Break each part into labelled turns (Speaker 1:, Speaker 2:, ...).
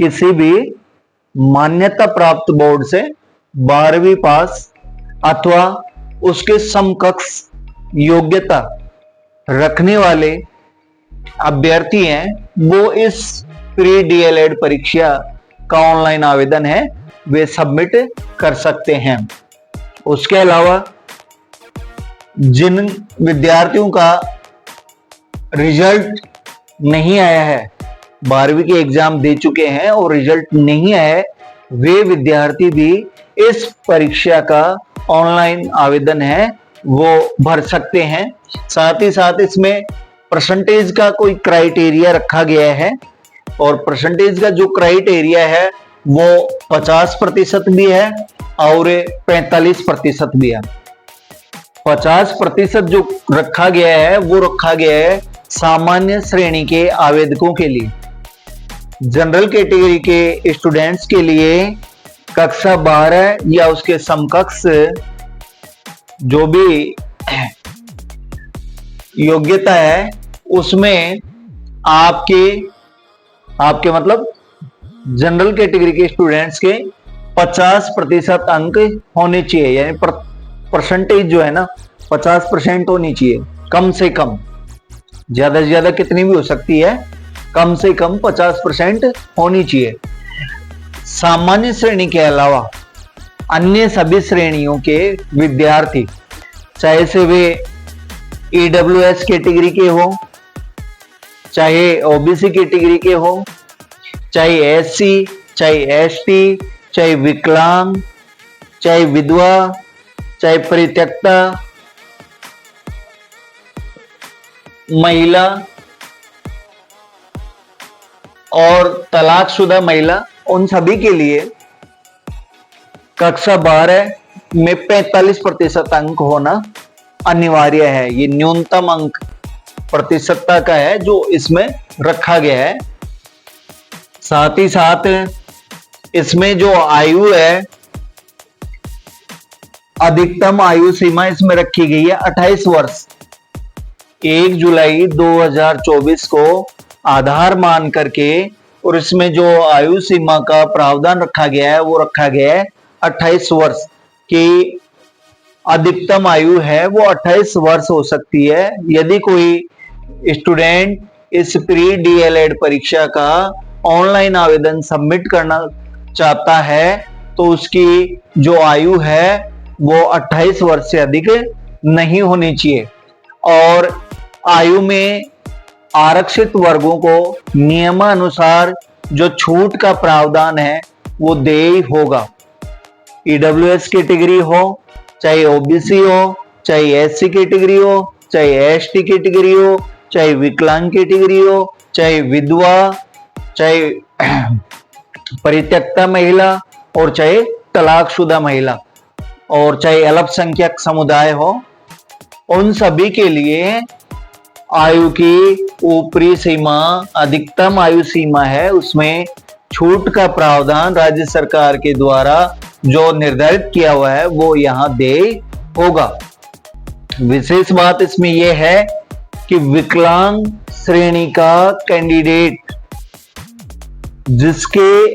Speaker 1: किसी भी मान्यता प्राप्त बोर्ड से 12वीं पास अथवा उसके समकक्ष योग्यता रखने वाले अभ्यर्थी हैं, वो इस प्री डीएलएड परीक्षा का ऑनलाइन आवेदन है वे सबमिट कर सकते हैं। उसके अलावा जिन विद्यार्थियों का रिजल्ट नहीं आया है, 12वीं के एग्जाम दे चुके हैं और रिजल्ट नहीं आया है, वे विद्यार्थी भी इस परीक्षा का ऑनलाइन आवेदन है वो भर सकते हैं। साथ ही साथ इसमें परसेंटेज का कोई क्राइटेरिया रखा गया है और परसेंटेज का जो क्राइटेरिया है वो 50% भी है और 45% भी है। 50% जो रखा गया है वो रखा गया है सामान्य श्रेणी के आवेदकों के लिए। जनरल कैटेगरी के स्टूडेंट्स के लिए कक्षा 12 या उसके समकक्ष जो भी योग्यता है उसमें आपके मतलब जनरल कैटेगरी के स्टूडेंट्स के 50% अंक होने चाहिए, यानी परसेंटेज जो है ना 50% होनी चाहिए कम से कम। ज्यादा से ज्यादा कितनी भी हो सकती है, कम से कम 50% होनी चाहिए। सामान्य श्रेणी के अलावा अन्य सभी श्रेणियों के विद्यार्थी, चाहे से वे ईडब्ल्यूएस कैटेगरी के हो, चाहे ओबीसी कैटेगरी के हो, चाहे एससी, चाहे एसटी, चाहे विकलांग, चाहे विधवा, चाहे परित्यक्ता महिला और तलाकशुदा महिला, उन सभी के लिए कक्षा 12 में 45% अंक होना अनिवार्य है। ये न्यूनतम अंक प्रतिशतता का है जो इसमें रखा गया है। साथ ही साथ इसमें जो आयु है, अधिकतम आयु सीमा इसमें रखी गई है 28 वर्ष। 1 जुलाई 2024 को आधार मान करके और इसमें जो आयु सीमा का प्रावधान रखा गया है वो रखा गया है 28 वर्ष की। अधिकतम आयु है वो 28 वर्ष हो सकती है। यदि कोई स्टूडेंट इस प्री डीएलएड परीक्षा का ऑनलाइन आवेदन सबमिट करना चाहता है तो उसकी जो आयु है वो 28 वर्ष से अधिक नहीं होनी चाहिए। और आयु में आरक्षित वर्गों को नियमानुसार जो छूट का प्रावधान है वो देय होगा। ईडब्ल्यूएस कैटेगरी हो, चाहे ओबीसी हो, चाहे एससी कैटेगरी हो, चाहे एसटी कैटेगरी हो, चाहे विकलांग कैटेगरी हो, चाहे विधवा, चाहे परित्यक्ता महिला और चाहे तलाकशुदा महिला और चाहे अल्पसंख्यक समुदाय हो, उन सभी के लिए आयु की ऊपरी सीमा, अधिकतम आयु सीमा है, उसमें छूट का प्रावधान राज्य सरकार के द्वारा जो निर्धारित किया हुआ है वो यहां देय होगा। विशेष बात इसमें यह है कि विकलांग श्रेणी का कैंडिडेट जिसके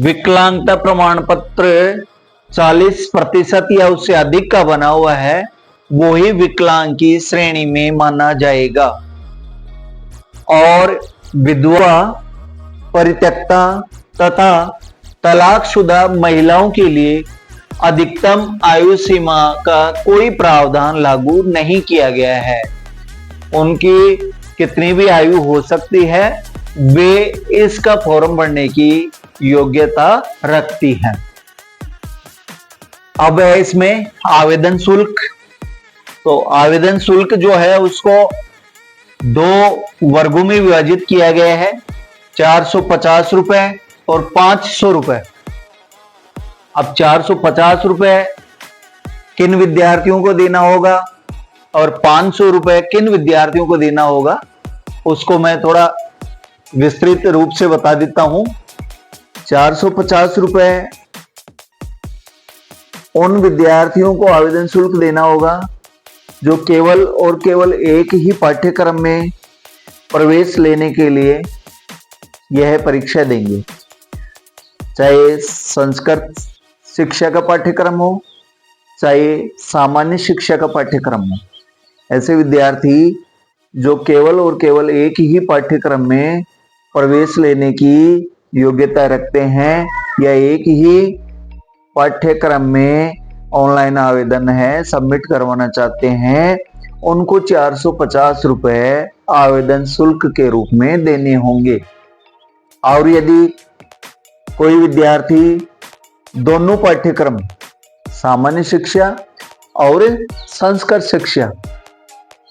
Speaker 1: विकलांगता प्रमाण पत्र 40% या उससे अधिक का बना हुआ है वो ही विकलांग की श्रेणी में माना जाएगा। और विधवा, परित्यक्ता तथा तलाकशुदा महिलाओं के लिए अधिकतम आयु सीमा का कोई प्रावधान लागू नहीं किया गया है। उनकी कितनी भी आयु हो सकती है, वे इसका फॉर्म भरने की योग्यता रखती हैं। अब है इसमें आवेदन शुल्क। तो आवेदन शुल्क जो है उसको 2 वर्गों में विभाजित किया गया है, 450 रुपए और 500 रुपए। अब 450 रुपए किन विद्यार्थियों को देना होगा और 500 रुपए किन विद्यार्थियों को देना होगा उसको मैं थोड़ा विस्तृत रूप से बता देता हूं। 450 रुपए उन विद्यार्थियों को आवेदन शुल्क देना होगा जो केवल और केवल एक ही पाठ्यक्रम में प्रवेश लेने के लिए यह परीक्षा देंगे, चाहे संस्कृत शिक्षा का पाठ्यक्रम हो, चाहे सामान्य शिक्षा का पाठ्यक्रम हो। ऐसे विद्यार्थी जो केवल और केवल एक ही पाठ्यक्रम में प्रवेश लेने की योग्यता रखते हैं या एक ही पाठ्यक्रम में ऑनलाइन आवेदन है सबमिट करवाना चाहते हैं, उनको 450 रुपए आवेदन शुल्क के रूप में देने होंगे। और यदि कोई विद्यार्थी दोनों पाठ्यक्रम सामान्य शिक्षा और संस्कृत शिक्षा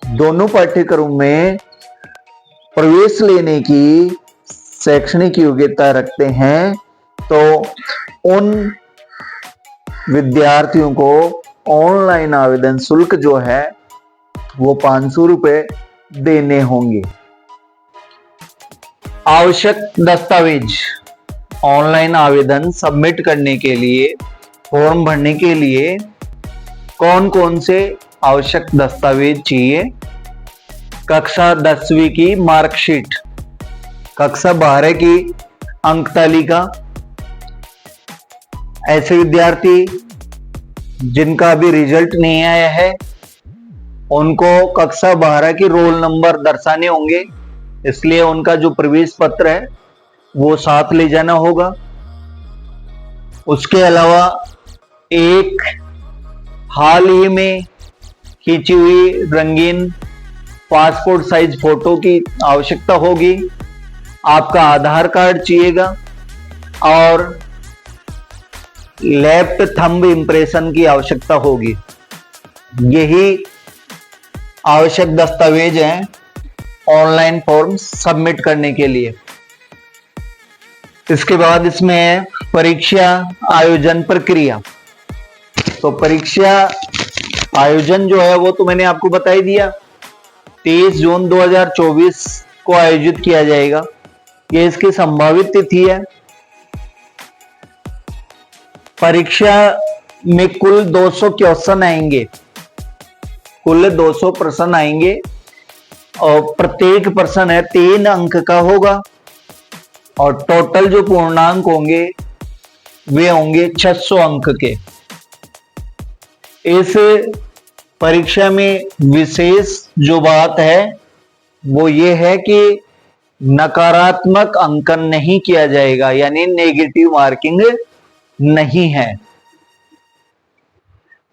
Speaker 1: दोनों पाठ्यक्रम में प्रवेश लेने की शैक्षणिक योग्यता रखते हैं, तो उन विद्यार्थियों को ऑनलाइन आवेदन शुल्क जो है वो 500 रुपए देने होंगे। आवश्यक दस्तावेज ऑनलाइन आवेदन सबमिट करने के लिए, फॉर्म भरने के लिए कौन कौन से आवश्यक दस्तावेज चाहिए? कक्षा 10वीं की मार्कशीट, कक्षा 12 की अंक तालिका। ऐसे विद्यार्थी जिनका अभी रिजल्ट नहीं आया है उनको कक्षा 12 की रोल नंबर दर्शाने होंगे, इसलिए उनका जो प्रवेश पत्र है वो साथ ले जाना होगा। उसके अलावा एक हाल ही में खींची हुई रंगीन पासपोर्ट साइज फोटो की आवश्यकता होगी। आपका आधार कार्ड चाहिएगा और लेफ्ट थंब इंप्रेशन की आवश्यकता होगी। यही आवश्यक दस्तावेज हैं ऑनलाइन फॉर्म सबमिट करने के लिए। इसके बाद इसमें है परीक्षा आयोजन प्रक्रिया। तो परीक्षा आयोजन जो है वो तो मैंने आपको बता ही दिया, 23 जून 2024 को आयोजित किया जाएगा। ये इसकी संभावित तिथि है। परीक्षा में कुल 200 क्वेश्चन आएंगे, कुल 200 प्रश्न आएंगे और प्रत्येक प्रश्न है 3 अंक का होगा और टोटल जो पूर्णांक होंगे वे होंगे 600 अंक के। इस परीक्षा में विशेष जो बात है वो ये है कि नकारात्मक अंकन नहीं किया जाएगा, यानी नेगेटिव मार्किंग नहीं है।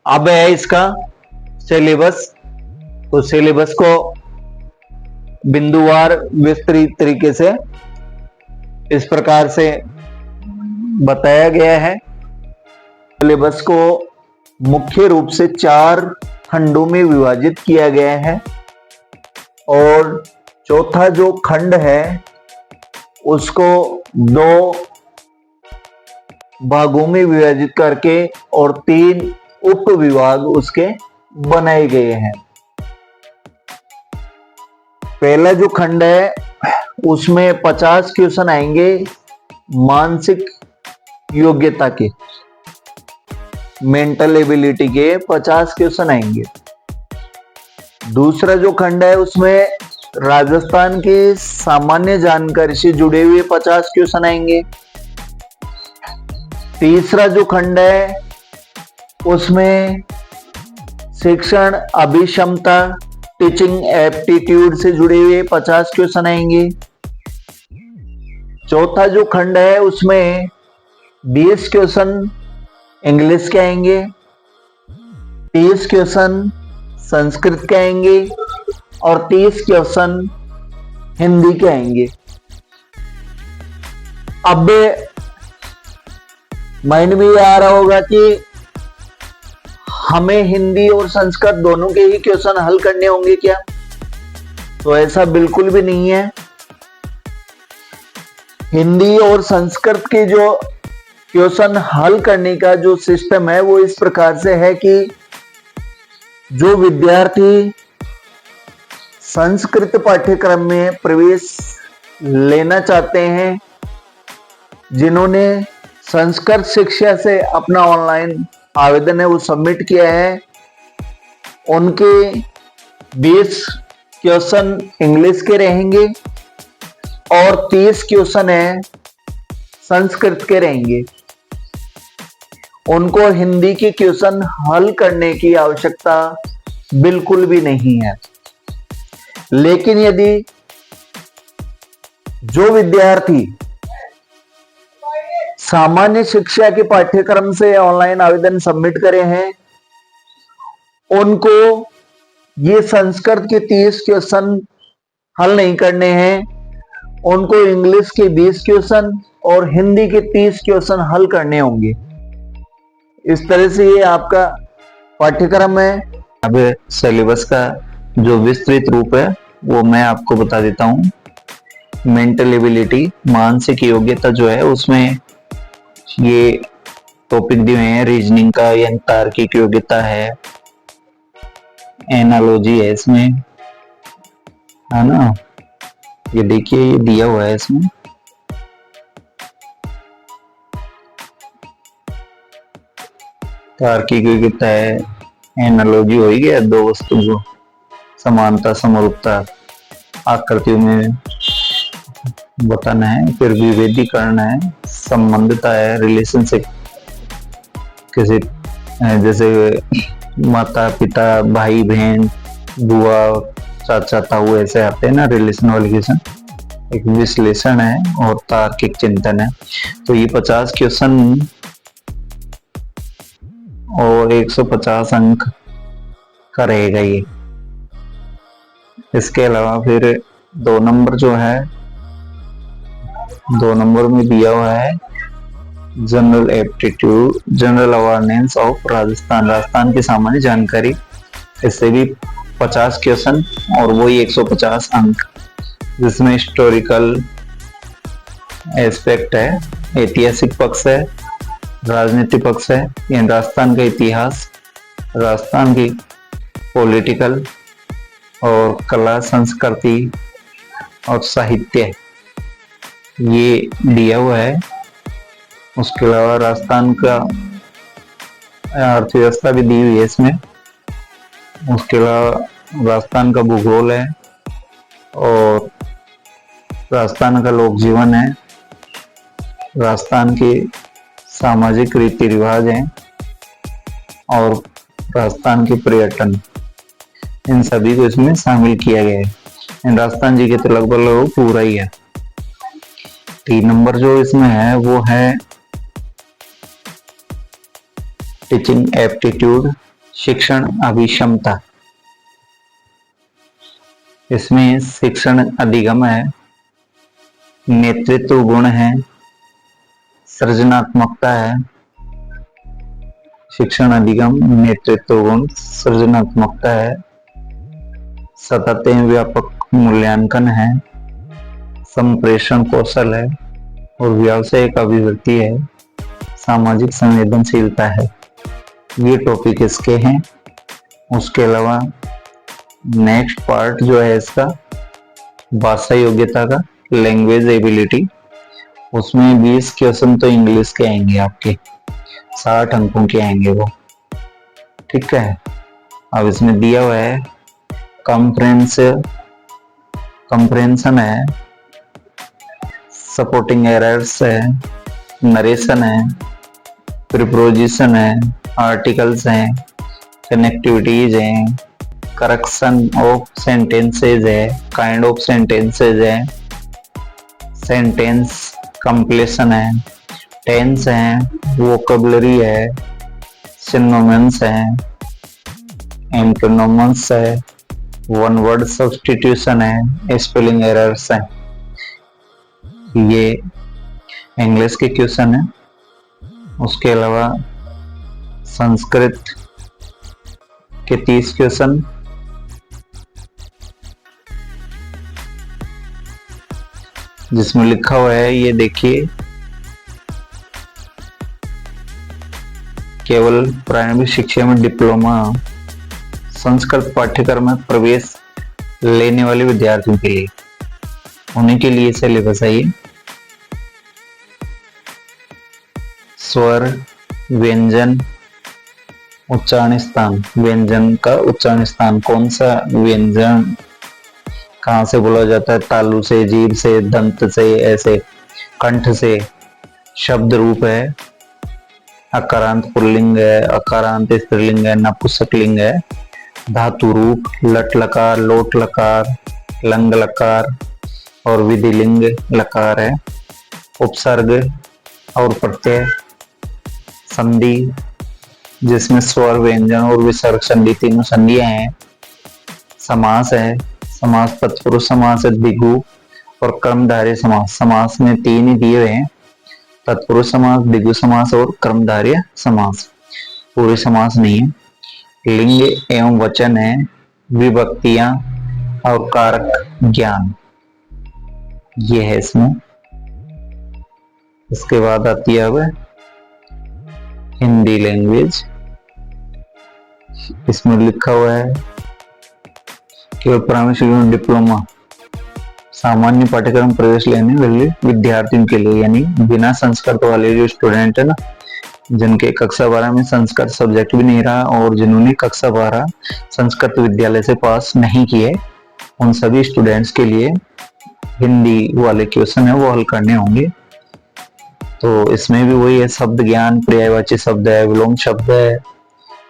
Speaker 1: अब है इसका सिलेबस। तो सिलेबस को बिंदुवार विस्तृत तरीके से इस प्रकार से बताया गया है। सिलेबस को मुख्य रूप से 4 खंडों में विभाजित किया गया है और चौथा जो खंड है उसको 2 भागों में विभाजित करके और 3 उप विभाग उसके बनाए गए हैं। पहला जो खंड है उसमें 50 क्वेश्चन आएंगे मानसिक योग्यता के, मेंटल एबिलिटी के 50 क्वेश्चन आएंगे। दूसरा जो खंड है उसमें राजस्थान की सामान्य जानकारी से जुड़े हुए 50 क्वेश्चन आएंगे। तीसरा जो खंड है उसमें शिक्षण अभिक्षमता, टीचिंग एप्टीट्यूड से जुड़े हुए 50 क्वेश्चन आएंगे। चौथा जो खंड है उसमें 20 क्वेश्चन इंग्लिश के आएंगे, 30 क्वेश्चन संस्कृत के आएंगे और 30 क्वेश्चन हिंदी के आएंगे। अब माइंड में ये आ रहा होगा कि हमें हिंदी और संस्कृत दोनों के ही क्वेश्चन हल करने होंगे क्या? तो ऐसा बिल्कुल भी नहीं है। हिंदी और संस्कृत के जो क्वेश्चन हल करने का जो सिस्टम है वो इस प्रकार से है कि जो विद्यार्थी संस्कृत पाठ्यक्रम में प्रवेश लेना चाहते हैं, जिन्होंने संस्कृत शिक्षा से अपना ऑनलाइन आवेदन है वो सबमिट किया है, उनके 20 क्वेश्चन इंग्लिश के रहेंगे और 30 क्वेश्चन है संस्कृत के रहेंगे। उनको हिंदी के क्वेश्चन हल करने की आवश्यकता बिल्कुल भी नहीं है। लेकिन यदि जो विद्यार्थी सामान्य शिक्षा के पाठ्यक्रम से ऑनलाइन आवेदन सबमिट करे हैं, उनको ये संस्कृत के 30 क्वेश्चन हल नहीं करने हैं। उनको इंग्लिश के 20 क्वेश्चन और हिंदी के 30 क्वेश्चन हल करने होंगे। इस तरह से ये आपका पाठ्यक्रम है। अब सिलेबस का जो विस्तृत रूप है वो मैं आपको बता देता हूँ। मेंटल एबिलिटी, मानसिक योग्यता जो है उसमें ये टॉपिक दिए हुए हैं। रीजनिंग का यानी तार्किक योग्यता है, एनालॉजी है इसमें, है ना। ये देखिए ये दिया हुआ है इसमें। तार्किक योग्यता है, एनालॉजी हो ही गया, दो वस्तु जो समानता समरूपता आकृतियों में बताना है। फिर विभेदीकरण है, संबंधता है, रिलेशनशिप, किसी जैसे माता पिता, भाई बहन, बुआ चाचा ताऊ ऐसे आते हैं ना रिलेशन वाले क्वेश्चन। एक विश्लेषण है और तार्किक चिंतन है। तो ये 50 क्वेश्चन और 150 अंक का रहेगा ये। इसके अलावा फिर 2 नंबर जो है, 2 नंबर में दिया हुआ है general aptitude, general awareness of Rajasthan, Rajasthan की सामान्य जानकारी। इससे भी 50 क्वेश्चन और वही 150 अंक, जिसमें हिस्टोरिकल एस्पेक्ट है, ऐतिहासिक पक्ष है, राजनीतिक पक्ष है, यानी राजस्थान का इतिहास, राजस्थान की पॉलिटिकल और कला संस्कृति और साहित्य ये दिया हुआ है। उसके अलावा राजस्थान का अर्थव्यवस्था भी दी हुई है इसमें। उसके अलावा राजस्थान का भूगोल है और राजस्थान का लोक जीवन है, राजस्थान के सामाजिक रीति रिवाज हैं और राजस्थान के पर्यटन, इन सभी को इसमें शामिल किया गया है। राजस्थान जी के तो लगभग पूरा ही है। 3 नंबर जो इसमें है वो है टीचिंग एप्टीट्यूड, शिक्षण अभिक्षमता। इसमें शिक्षण अधिगम है, नेतृत्व गुण है, सृजनात्मकता है। शिक्षण अधिगम, नेतृत्व गुण, सृजनात्मकता है, सतत व्यापक मूल्यांकन है, संप्रेषण कौशल है और व्यावसायिक अभिव्यक्ति है, सामाजिक संवेदनशीलता है। ये टॉपिक इसके हैं। उसके अलावा नेक्स्ट पार्ट जो है इसका भाषा योग्यता का, लैंग्वेज एबिलिटी, उसमें 20 क्वेश्चन तो इंग्लिश के आएंगे आपके, 60 अंकों के आएंगे वो, ठीक है। अब इसमें दिया हुआ है कंप्रेंशन है, सपोर्टिंग एरर्स है, नरेशन है, प्रीपोजिशन है, आर्टिकल्स हैं, कनेक्टिविटीज हैं, करेक्शन ऑफ सेंटेंसेज है, काइंड ऑफ सेंटेंसेज है, सेंटेंस कंप्लीशन है, टेंस है, वोकैबुलरी है, सिनोनिम्स है, एंटोनिम्स है, वन वर्ड सब्स्टिट्यूशन है, स्पेलिंग एरर्स है। ये इंग्लिश के क्वेश्चन है। उसके अलावा संस्कृत के 30 क्वेश्चन, जिसमें लिखा हुआ है ये देखिए, केवल प्राइमरी शिक्षा में डिप्लोमा संस्कृत पाठ्यक्रम में प्रवेश लेने वाले विद्यार्थियों के लिए, उन्हीं के लिए सिलेबस है ये। स्वर, व्यंजन, उच्चारण स्थान, व्यंजन का उच्चारण स्थान, कौन सा व्यंजन कहाँ से बोला जाता है? तालु से, जीभ से, दंत से, ऐसे कंठ से। शब्द रूप है, अकारांत पुल्लिंग है, अकारांत स्त्रीलिंग है, नपुंसकलिंग है। धातु रूप लट लकार, लोट लकार, लंग लकार और विधिलिंग लकार है। उपसर्ग और प्रत्यय, संधि जिसमें स्वर, व्यंजन और विसर्ग संधि तीनों संधियां हैं। समास है, समास तत्पुरुष समास है, द्विगु और कर्मधारय समास। समास में तीन ही दिए हुए हैं, तत्पुरुष समास, द्विगु समास और कर्मधारय समास। पूरे समास नहीं है। लिंग एवं वचन है, विभक्तियां और कारक ज्ञान, ये है इसमें। इसके बाद आती है अब हिंदी लैंग्वेज। इसमें लिखा हुआ है केवल प्राइमरी डिप्लोमा सामान्य पाठ्यक्रम प्रवेश लेने वाले विद्यार्थियों के लिए, यानी बिना संस्कृत वाले जो स्टूडेंट है ना, जिनके कक्षा 12 में संस्कृत सब्जेक्ट भी नहीं रहा और जिन्होंने कक्षा 12 संस्कृत विद्यालय से पास नहीं किए, उन सभी स्टूडेंट्स के लिए हिंदी वाले क्वेश्चन है वो हल करने होंगे। तो इसमें भी वही है, शब्द ज्ञान, पर्यायवाची शब्द है, विलोम शब्द है,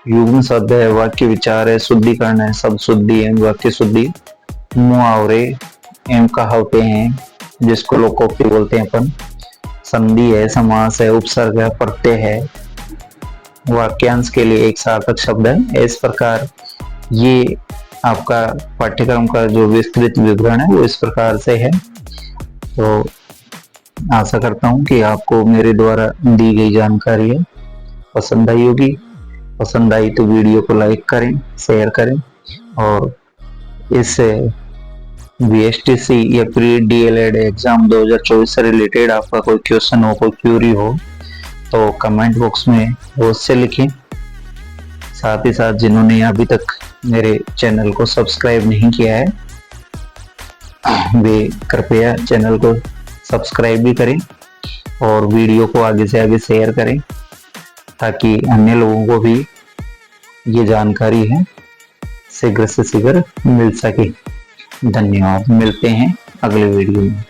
Speaker 1: युग्म शब्द है, वाक्य विचार है, शुद्धिकरण है, शब्द शुद्धि है, वाक्य शुद्धि, मुहावरे एवं कहावते हैं जिसको लोकोक्ति बोलते हैं अपन, संधि है, समास है, उपसर्ग है, प्रत्यय है, वाक्यांश के लिए एक सार्थक शब्द है। इस प्रकार ये आपका पाठ्यक्रम का जो विस्तृत विवरण है वो इस प्रकार से है। तो आशा करता हूँ कि आपको मेरे द्वारा दी गई जानकारी है पसंद आई होगी। पसंद आई तो वीडियो को लाइक करें, शेयर करें और इस BSTC या प्री DLED एग्जाम 2024 से रिलेटेड आपका कोई क्वेश्चन हो, कोई क्यूरी हो तो कमेंट बॉक्स में अवश्य लिखें। साथ ही साथ जिन्होंने अभी तक मेरे चैनल को सब्सक्राइब नहीं किया है वे कृपया चैनल को सब्सक्राइब भी करें और वीडियो को आगे से आगे शेयर करें ताकि अन्य लोगों को भी ये जानकारी है शीघ्र से शीघ्र मिल सके। धन्यवाद, मिलते हैं अगले वीडियो में।